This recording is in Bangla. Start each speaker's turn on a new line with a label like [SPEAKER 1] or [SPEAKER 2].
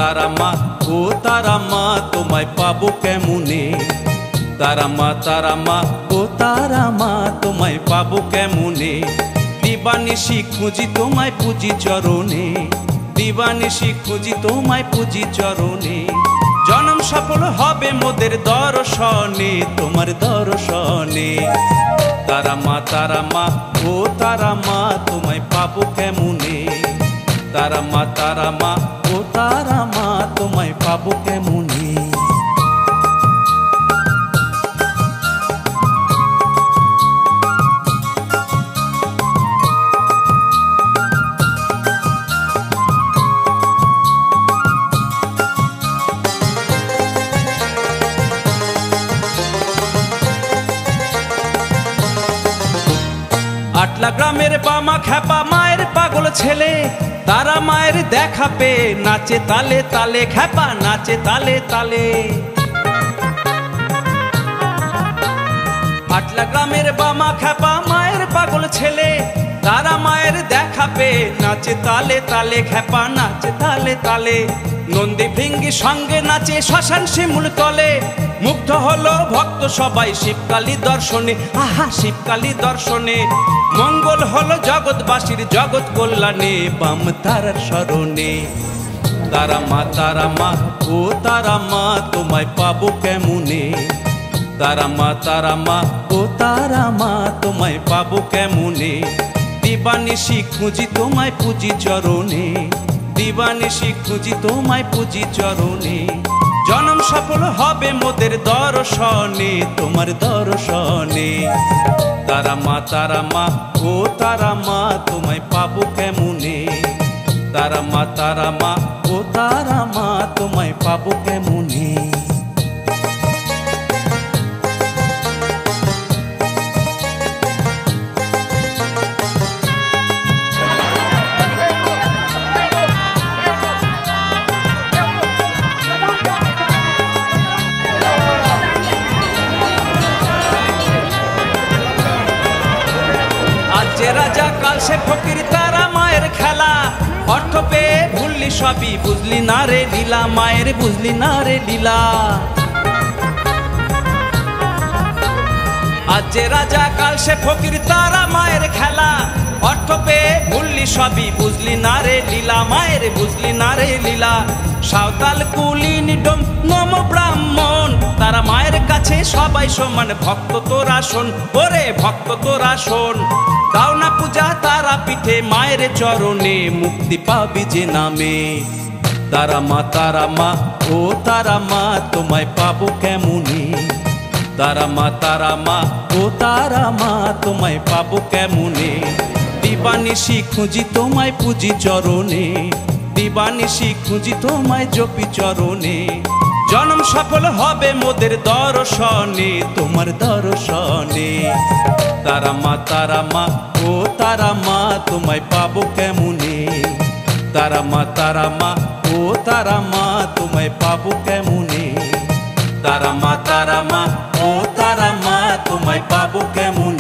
[SPEAKER 1] তারা মা ও তারা মা তোমায় পাবো কেমনে। তারা মা ও তারা মা তোমায় পাবো কেমনে। দিবানিশি খুঁজি তোমায় পুজি চরণে, দিবানিশি খুঁজি তোমায় পুজি চরণে। জনম সফল হবে মোদের দর্শনে, তোমার দর্শনে। তারা মা ও তারা মা তোমায় পাবো কেমনে। তারা মা ও তারা মা তোমায় পাবো কেমনে। আটলা গ্রামের বামা খ্যাপা মায়ের পাগল ছেলে, তারা মায়ের দেখা পেয়ে নাচে তালে তালে, খ্যাপা নাচে তালে তালে। আটলা গ্রামের বামা খ্যাপা মায়ের পাগল ছেলে, তারা মায়ের দেখা পেয়ে নাচে তালে তালে, খ্যাপা নাচে তালে তালে। নন্দী ভৃঙ্গি সঙ্গে নাচে শ্মশান শিমুল তলে, মুগ্ধ হলো ভক্ত সবাই শিবকালী দর্শনে, আহা শিবকালী দর্শনে। মঙ্গল হলো জগৎবাসীর জগৎ কল্যাণে, বাম তারার স্মরণে। তারা মা ও তারা মা তোমায় পাবো কেমনে। তারা মা ও তারা মা তোমায় পাবো কেমনে। দিবানিশি খুঁজি তোমায় পুজি চরণে, দিবানিশি খুঁজি তোমায় পুজি চরণে। জনম সফল হবে মোদের দর্শনে, তোমার দর্শনে। তারা মা ও তারা মা তোমায় পাবো কেমনে। তারা মা ও তারা মা তোমায় পাবো কেমনে। যে রাজা কাল সে ফকির, তারা মায়ের খেলা। অর্থ পেয়ে ভুললি সবই, বুঝলি না রে লীলা, মায়ের বুঝলি না রে লীলা। আজ যে রাজা কাল সে ফকির, তারা মায়ের খেলা। অর্থ পেয়ে ভুললি সবই, বুঝলি না রে লীলা, মায়ের বুঝলি না রে লীলা। সাঁওতাল কুলিন ডোম নম ব্রাহ্মণ, তারা মায়ের কাছে সবাই সমান। ভক্ত তোরা শোন, ওরে ভক্ত তোরা শোন। দাও না পূজা তারা পিঠে মায়ের চরণে, মুক্তি পাবি যে নামে। তারা মা ও তারা মা তোমায় পাবো কেমনে। তারা মা ও তারা মা তোমায় পাবো কেমনে। দিবানিশি খুঁজি তোমায় পুজি চরণে, দিবানিশি খুঁজি তোমায় জপি চরণে। জনম সফল হবে মোদের দর্শনে, তোমার দর্শনে। তারা মা ও তারা মা তোমায় পাবো কেমনে। তারা মা ও তারা মা তোমায় পাবো কেমনে। তারা মা ও তারা মা তোমায় পাবো কেমনে।